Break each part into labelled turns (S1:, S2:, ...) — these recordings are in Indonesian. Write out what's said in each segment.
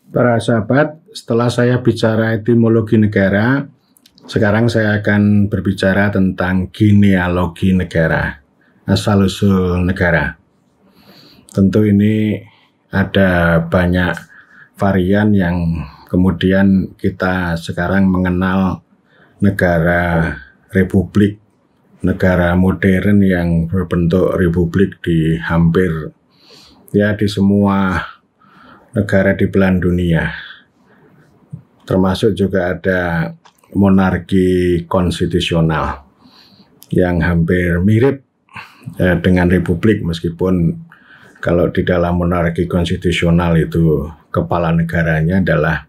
S1: Para sahabat, setelah saya bicara etimologi negara, sekarang saya akan berbicara tentang genealogi negara, asal-usul negara. Tentu ini ada banyak varian yang kemudian kita sekarang mengenal negara republik, negara modern yang berbentuk republik di hampir di semua negara di belahan dunia. Termasuk juga ada monarki konstitusional yang hampir mirip dengan republik, meskipun kalau di dalam monarki konstitusional itu kepala negaranya adalah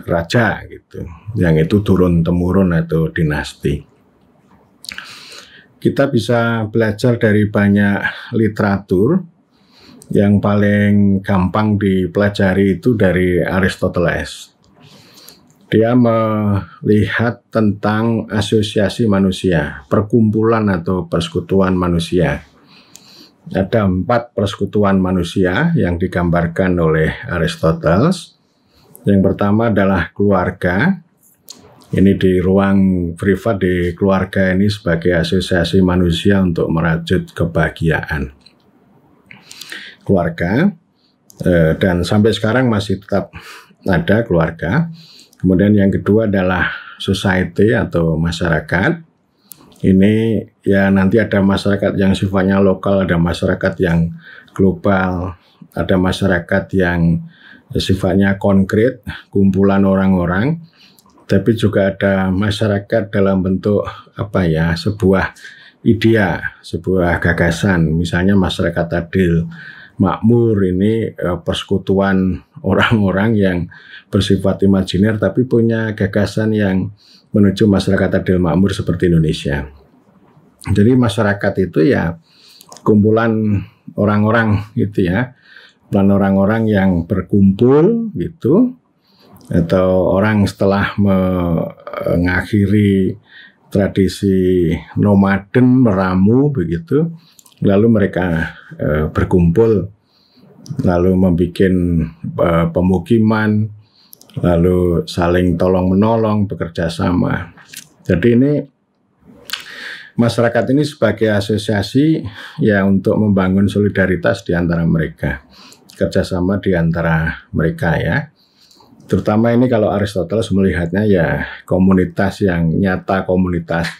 S1: raja gitu. Yang itu turun-temurun atau dinasti. Kita bisa belajar dari banyak literatur. Yang paling gampang dipelajari itu dari Aristoteles. Dia melihat tentang asosiasi manusia, perkumpulan atau persekutuan manusia. Ada 4 persekutuan manusia yang digambarkan oleh Aristoteles. Yang pertama adalah keluarga. Ini di ruang privat di keluarga ini sebagai asosiasi manusia untuk merajut kebahagiaan. Keluarga, dan sampai sekarang masih tetap ada keluarga. Kemudian yang kedua adalah society atau masyarakat. Ini nanti ada masyarakat yang sifatnya lokal, ada masyarakat yang global, ada masyarakat yang sifatnya konkret, kumpulan orang-orang. Tapi juga ada masyarakat dalam bentuk sebuah idea, sebuah gagasan. Misalnya masyarakat adil makmur, ini persekutuan orang-orang yang bersifat imajiner tapi punya gagasan yang menuju masyarakat adil makmur seperti Indonesia. Jadi masyarakat itu kumpulan orang-orang gitu kumpulan orang-orang yang berkumpul gitu, atau orang setelah mengakhiri tradisi nomaden meramu begitu, lalu mereka berkumpul, lalu membuat pemukiman, lalu saling tolong-menolong, bekerja sama. Jadi ini masyarakat ini sebagai asosiasi untuk membangun solidaritas di antara mereka, kerjasama di antara mereka Terutama ini kalau Aristoteles melihatnya komunitas yang nyata, komunitas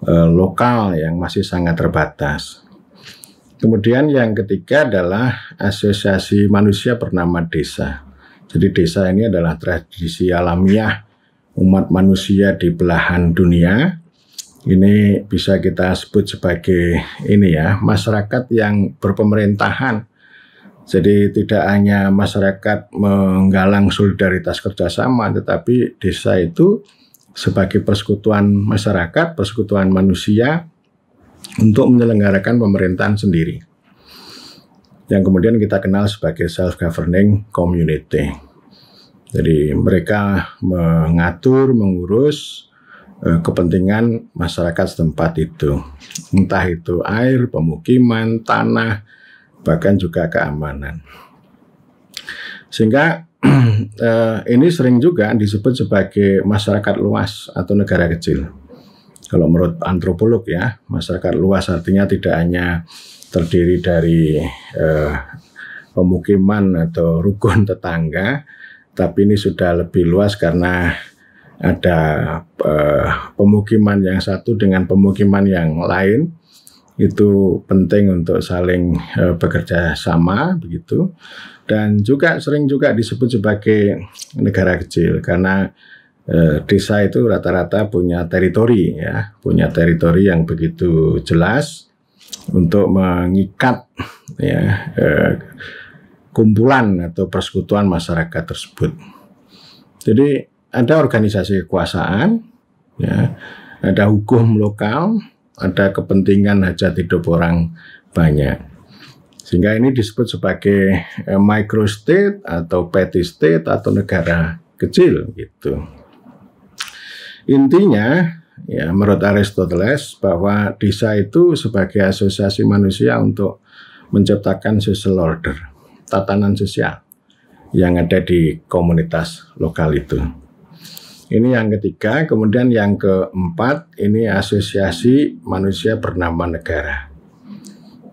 S1: lokal yang masih sangat terbatas. Kemudian yang ketiga adalah asosiasi manusia bernama desa. Jadi desa ini adalah tradisi alamiah umat manusia di belahan dunia. Ini bisa kita sebut sebagai masyarakat yang berpemerintahan. Jadi tidak hanya masyarakat menggalang solidaritas kerjasama, tetapi desa itu sebagai persekutuan masyarakat, persekutuan manusia untuk menyelenggarakan pemerintahan sendiri, yang kemudian kita kenal sebagai self-governing community. Jadi mereka mengatur, mengurus kepentingan masyarakat setempat itu, entah itu air, pemukiman, tanah, bahkan juga keamanan. Sehingga ini sering juga disebut sebagai masyarakat luas atau negara kecil. Kalau menurut antropolog masyarakat luas artinya tidak hanya terdiri dari pemukiman atau rukun tetangga, tapi ini sudah lebih luas karena ada pemukiman yang satu dengan pemukiman yang lain. Itu penting untuk saling bekerja sama begitu. Dan juga sering juga disebut sebagai negara kecil karena desa itu rata-rata punya teritori punya teritori yang begitu jelas untuk mengikat kumpulan atau persekutuan masyarakat tersebut. Jadi ada organisasi kekuasaan, ada hukum lokal, ada kepentingan hajat hidup orang banyak. Sehingga ini disebut sebagai microstate atau petty state atau negara kecil gitu. Intinya menurut Aristoteles bahwa desa itu sebagai asosiasi manusia untuk menciptakan social order, tatanan sosial yang ada di komunitas lokal itu. Ini yang ketiga. Kemudian yang keempat, ini asosiasi manusia bernama negara.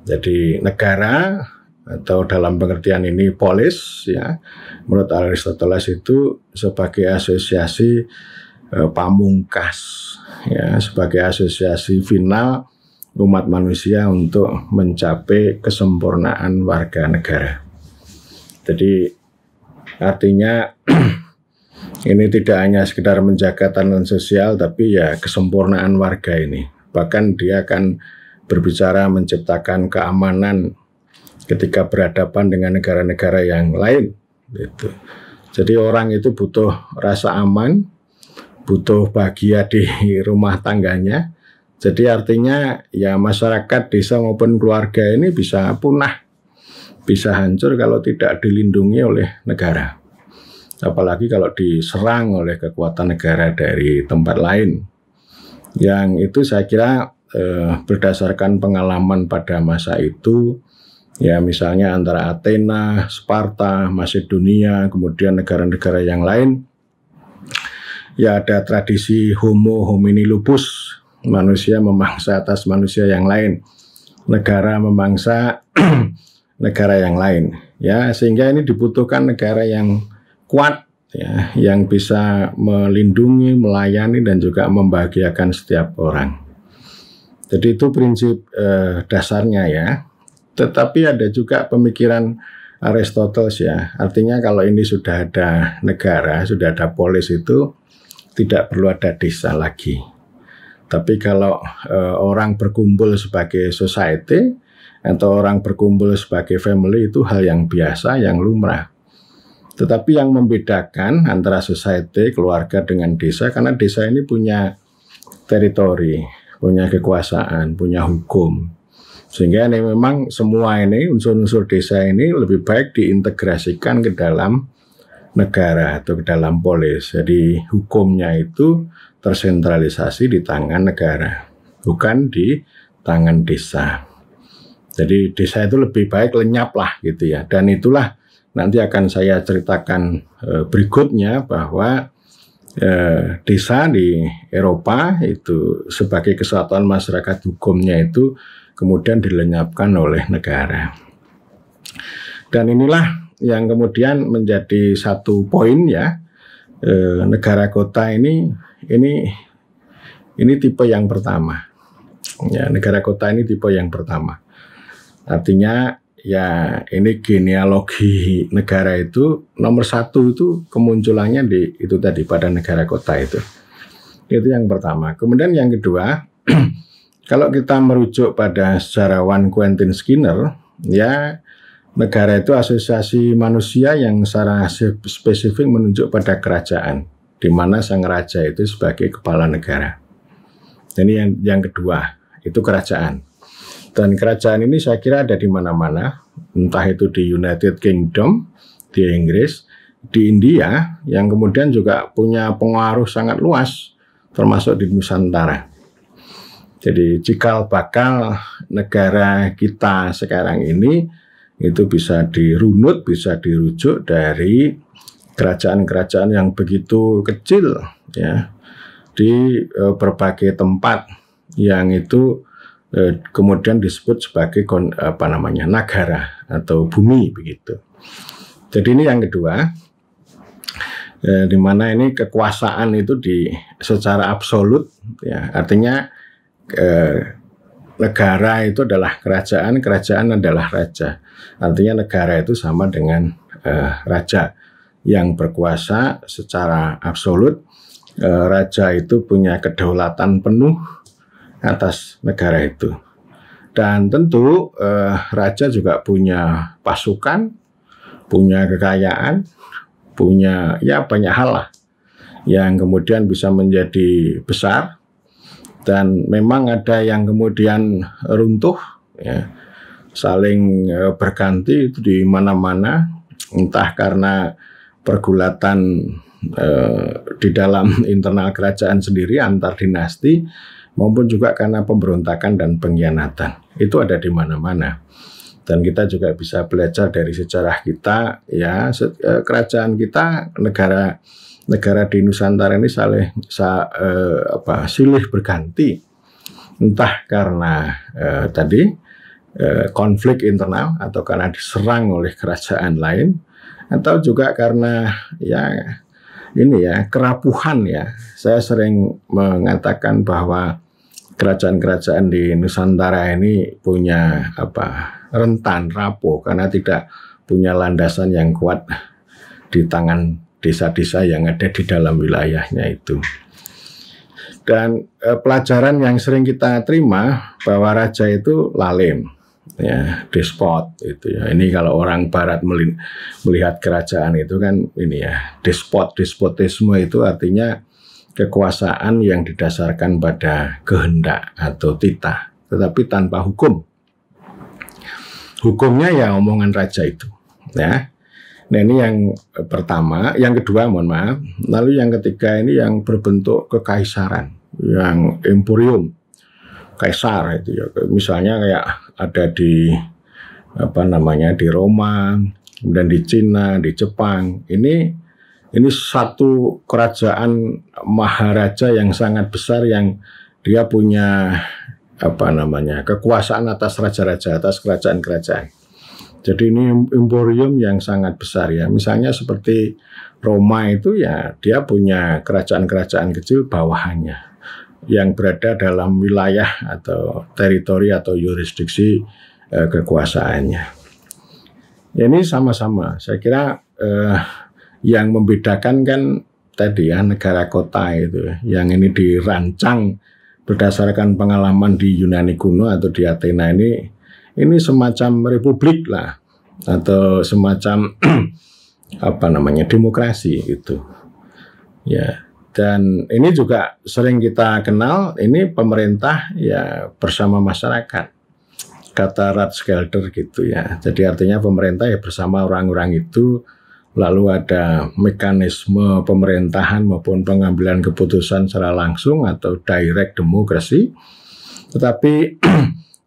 S1: Jadi negara atau dalam pengertian ini polis, ya, menurut Aristoteles itu sebagai asosiasi pamungkas, ya, sebagai asosiasi final umat manusia untuk mencapai kesempurnaan warga negara. Jadi artinya ini tidak hanya sekedar menjaga tatanan sosial, tapi ya kesempurnaan warga ini. Bahkan dia akan berbicara menciptakan keamanan ketika berhadapan dengan negara-negara yang lain. Gitu. Jadi orang itu butuh rasa aman, butuh bahagia di rumah tangganya. Jadi artinya ya masyarakat, desa maupun keluarga ini bisa punah, bisa hancur kalau tidak dilindungi oleh negara. Apalagi kalau diserang oleh kekuatan negara dari tempat lain. Yang itu saya kira berdasarkan pengalaman pada masa itu, ya misalnya antara Athena, Sparta, Macedonia, kemudian negara-negara yang lain, ya ada tradisi homo homini lupus, manusia memangsa atas manusia yang lain, negara memangsa negara yang lain, ya, sehingga ini dibutuhkan negara yang kuat, ya, yang bisa melindungi, melayani, dan juga membahagiakan setiap orang. Jadi itu prinsip dasarnya, ya. Tetapi ada juga pemikiran Aristoteles, ya. Artinya kalau ini sudah ada negara, sudah ada polis, itu tidak perlu ada desa lagi. Tapi kalau orang berkumpul sebagai society atau orang berkumpul sebagai family, itu hal yang biasa, yang lumrah. Tetapi yang membedakan antara society, keluarga dengan desa, karena desa ini punya teritori, punya kekuasaan, punya hukum. Sehingga ini memang semua ini, unsur-unsur desa ini lebih baik diintegrasikan ke dalam negara atau ke dalam polis. Jadi hukumnya itu tersentralisasi di tangan negara, bukan di tangan desa. Jadi desa itu lebih baik lenyap lah gitu ya. Dan itulah nanti akan saya ceritakan berikutnya bahwa desa di Eropa itu sebagai kesatuan masyarakat hukumnya itu kemudian dilenyapkan oleh negara. Dan inilah yang kemudian menjadi satu poin, ya, negara kota ini tipe yang pertama. Ya, negara kota ini tipe yang pertama. Artinya ya ini genealogi negara itu nomor satu itu kemunculannya di itu tadi pada negara kota itu. Itu yang pertama. Kemudian yang kedua, kalau kita merujuk pada sejarawan Quentin Skinner, ya negara itu asosiasi manusia yang secara spesifik menunjuk pada kerajaan, di mana sang raja itu sebagai kepala negara. Ini yang kedua, itu kerajaan. Dan kerajaan ini saya kira ada di mana-mana, entah itu di United Kingdom, di Inggris, di India, yang kemudian juga punya pengaruh sangat luas, termasuk di Nusantara. Jadi cikal bakal negara kita sekarang ini itu bisa dirunut, bisa dirujuk dari kerajaan-kerajaan yang begitu kecil, ya, di berbagai tempat yang itu kemudian disebut sebagai negara atau bumi begitu. Jadi ini yang kedua, di mana ini kekuasaan itu secara absolut, ya, artinya negara itu adalah kerajaan, kerajaan adalah raja. Artinya negara itu sama dengan raja yang berkuasa secara absolut. Raja itu punya kedaulatan penuh atas negara itu. Dan tentu raja juga punya pasukan, punya kekayaan, punya ya banyak hal lah yang kemudian bisa menjadi besar. Dan memang ada yang kemudian runtuh, ya, saling berganti itu di mana-mana, entah karena pergulatan di dalam internal kerajaan sendiri antar dinasti, maupun juga karena pemberontakan dan pengkhianatan. Itu ada di mana-mana. Dan kita juga bisa belajar dari sejarah kita, ya kerajaan kita, negara di Nusantara ini silih berganti, entah karena konflik internal atau karena diserang oleh kerajaan lain, atau juga karena kerapuhan ya. Saya sering mengatakan bahwa kerajaan-kerajaan di Nusantara ini punya rentan rapuh karena tidak punya landasan yang kuat di tangan desa-desa yang ada di dalam wilayahnya itu. Dan pelajaran yang sering kita terima bahwa raja itu lalim, ya, despot itu ya. Ini kalau orang barat melihat kerajaan itu kan ini ya, despotisme itu artinya kekuasaan yang didasarkan pada kehendak atau titah, tetapi tanpa hukum. Hukumnya ya omongan raja itu, ya. Nah ini yang pertama, yang kedua mohon maaf. Lalu yang ketiga ini yang berbentuk kekaisaran, yang imperium, kaisar itu ya. Misalnya kayak ada di di Roma, kemudian di Cina, di Jepang. Ini satu kerajaan maharaja yang sangat besar yang dia punya kekuasaan atas raja-raja, atas kerajaan-kerajaan. Jadi ini imperium yang sangat besar ya. Misalnya seperti Roma itu ya, dia punya kerajaan-kerajaan kecil bawahannya yang berada dalam wilayah atau teritori atau yurisdiksi kekuasaannya. Ini sama-sama, saya kira yang membedakan kan tadi ya negara kota itu, yang ini dirancang berdasarkan pengalaman di Yunani kuno atau di Athena ini semacam republik lah atau semacam demokrasi itu ya. Dan ini juga sering kita kenal, ini pemerintah ya bersama masyarakat, kata Rathskelder gitu ya. Jadi artinya pemerintah ya bersama orang-orang itu. Lalu ada mekanisme pemerintahan maupun pengambilan keputusan secara langsung atau direct democracy. Tetapi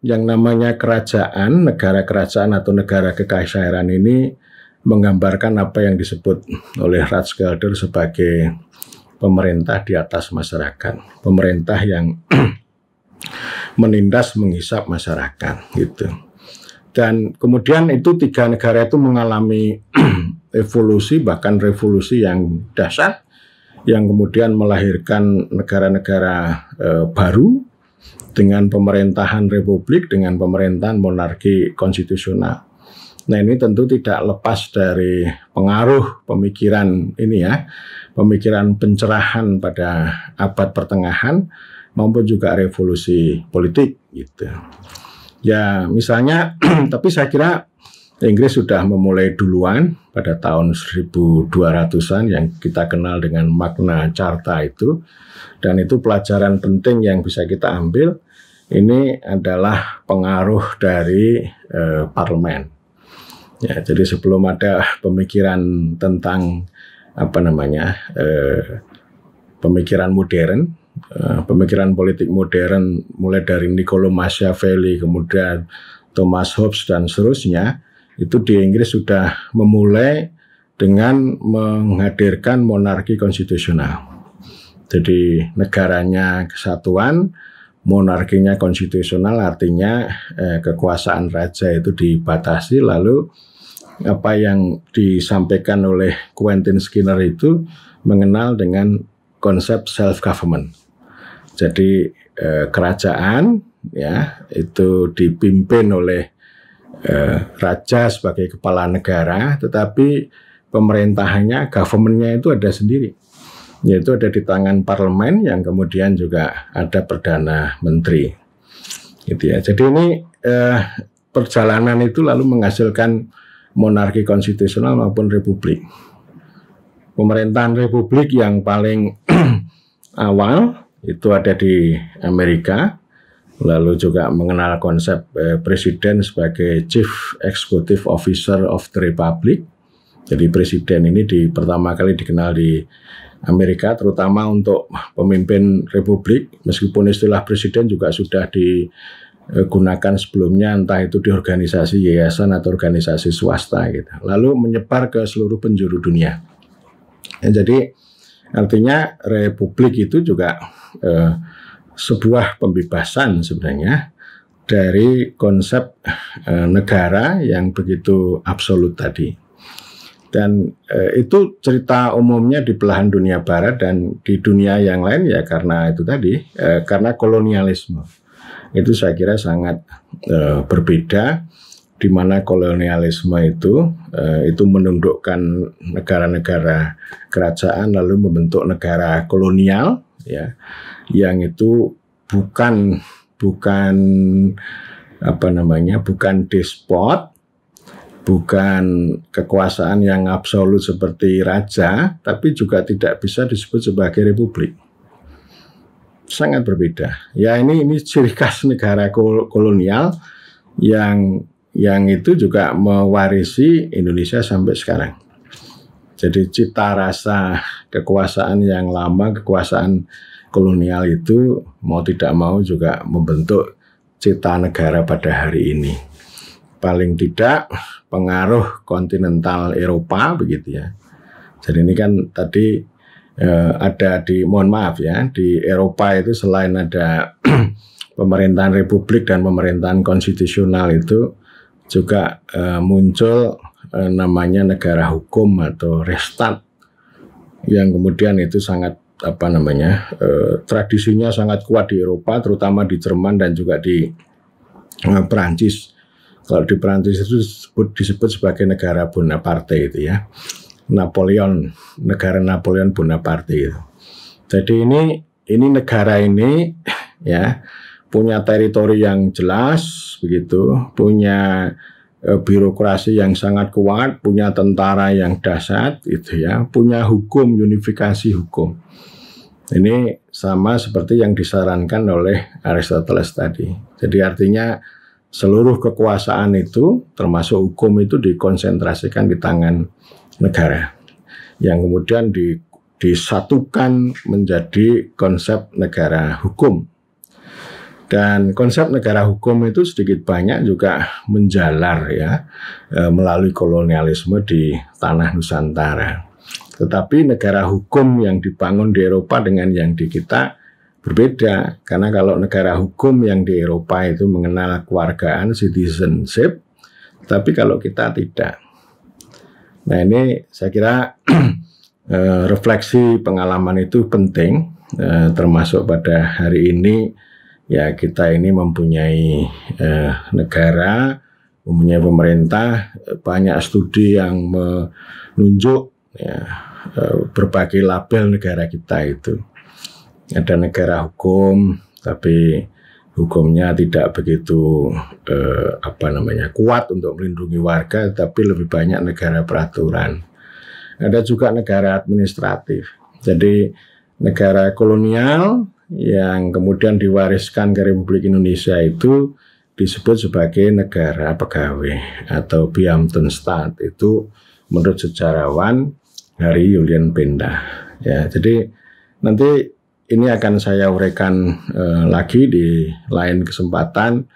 S1: yang namanya kerajaan, negara kerajaan atau negara kekaisaran ini menggambarkan apa yang disebut oleh Rathskelder sebagai pemerintah di atas masyarakat. Pemerintah yang menindas, menghisap masyarakat gitu. Dan kemudian itu tiga negara itu mengalami evolusi, bahkan revolusi yang dahsyat, yang kemudian melahirkan negara-negara baru dengan pemerintahan republik, dengan pemerintahan monarki konstitusional. Nah ini tentu tidak lepas dari pengaruh pemikiran ini ya, pemikiran pencerahan pada abad pertengahan maupun juga revolusi politik gitu. Ya misalnya, tapi saya kira Inggris sudah memulai duluan pada tahun 1200-an yang kita kenal dengan Magna Carta itu. Dan itu pelajaran penting yang bisa kita ambil. Ini adalah pengaruh dari parlemen. Ya, jadi sebelum ada pemikiran tentang pemikiran modern, pemikiran politik modern mulai dari Niccolò Machiavelli, kemudian Thomas Hobbes dan seterusnya, itu di Inggris sudah memulai dengan menghadirkan monarki konstitusional. Jadi negaranya kesatuan, monarkinya konstitusional, artinya kekuasaan raja itu dibatasi. Lalu apa yang disampaikan oleh Quentin Skinner itu mengenal dengan konsep self-government. Jadi kerajaan ya itu dipimpin oleh raja sebagai kepala negara, tetapi pemerintahannya, government-nya itu ada sendiri, yaitu ada di tangan parlemen yang kemudian juga ada perdana menteri, gitu ya. Jadi ini perjalanan itu lalu menghasilkan monarki konstitusional maupun republik. Pemerintahan republik yang paling awal itu ada di Amerika. Lalu juga mengenal konsep presiden sebagai Chief Executive Officer of the Republic. Jadi presiden ini pertama kali dikenal di Amerika, terutama untuk pemimpin republik. Meskipun istilah presiden juga sudah gunakan sebelumnya, entah itu di organisasi yayasan atau organisasi swasta gitu. Lalu menyebar ke seluruh penjuru dunia. Jadi artinya republik itu juga sebuah pembebasan sebenarnya dari konsep negara yang begitu absolut tadi. Dan itu cerita umumnya di belahan dunia barat dan di dunia yang lain ya karena itu tadi, karena kolonialisme. Itu saya kira sangat berbeda, di mana kolonialisme itu menundukkan negara-negara kerajaan lalu membentuk negara kolonial ya, yang itu bukan despot, bukan kekuasaan yang absolut seperti raja, tapi juga tidak bisa disebut sebagai republik. Sangat berbeda. Ya ini ciri khas negara kolonial yang itu juga mewarisi Indonesia sampai sekarang. Jadi cita rasa kekuasaan yang lama, kekuasaan kolonial itu mau tidak mau juga membentuk cita negara pada hari ini. Paling tidak pengaruh kontinental Eropa begitu ya. Jadi ini kan tadi ada di Eropa itu selain ada pemerintahan republik dan pemerintahan konstitusional itu juga muncul namanya negara hukum atau Rechtsstaat yang kemudian itu sangat tradisinya sangat kuat di Eropa, terutama di Jerman dan juga di Perancis. Kalau di Perancis itu disebut sebagai negara Bonaparte itu ya, negara Napoleon Bonaparte itu. Jadi ini negara ini ya punya teritori yang jelas begitu, punya birokrasi yang sangat kuat, punya tentara yang dahsyat itu ya, punya hukum, unifikasi hukum. Ini sama seperti yang disarankan oleh Aristoteles tadi. Jadi artinya seluruh kekuasaan itu termasuk hukum itu dikonsentrasikan di tangan negara yang kemudian disatukan menjadi konsep negara hukum. Dan konsep negara hukum itu sedikit banyak juga menjalar ya melalui kolonialisme di tanah Nusantara. Tetapi negara hukum yang dibangun di Eropa dengan yang di kita berbeda. Karena kalau negara hukum yang di Eropa itu mengenal kewargaan, citizenship, tapi kalau kita tidak. Nah ini saya kira refleksi pengalaman itu penting, termasuk pada hari ini. Ya kita ini mempunyai negara, mempunyai pemerintah, banyak studi yang menunjuk ya, berbagai label negara kita itu. Ada negara hukum, tapi hukumnya tidak begitu kuat untuk melindungi warga, tapi lebih banyak negara peraturan. Ada juga negara administratif. Jadi negara kolonial yang kemudian diwariskan ke Republik Indonesia itu disebut sebagai negara pegawai atau Beamtenstaat. Itu menurut sejarawan Hari Julian Benda. Ya, jadi nanti ini akan saya uraikan lagi di lain kesempatan.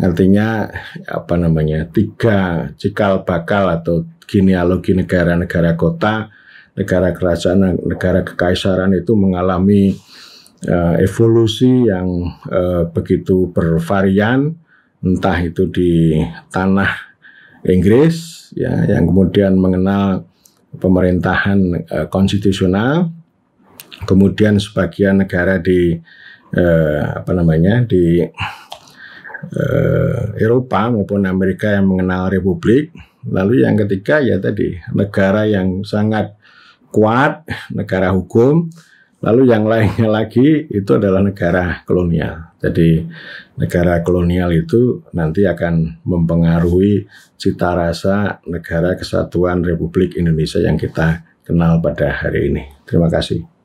S1: Artinya 3 cikal bakal atau genealogi negara-negara kota, negara kerajaan, negara kekaisaran itu mengalami evolusi yang begitu bervarian, entah itu di tanah Inggris ya yang kemudian mengenal pemerintahan konstitusional, kemudian sebagian negara di Eropa maupun Amerika yang mengenal republik, lalu yang ketiga ya tadi negara yang sangat kuat, negara hukum. Lalu yang lainnya lagi itu adalah negara kolonial. Jadi negara kolonial itu nanti akan mempengaruhi cita rasa negara kesatuan Republik Indonesia yang kita kenal pada hari ini. Terima kasih.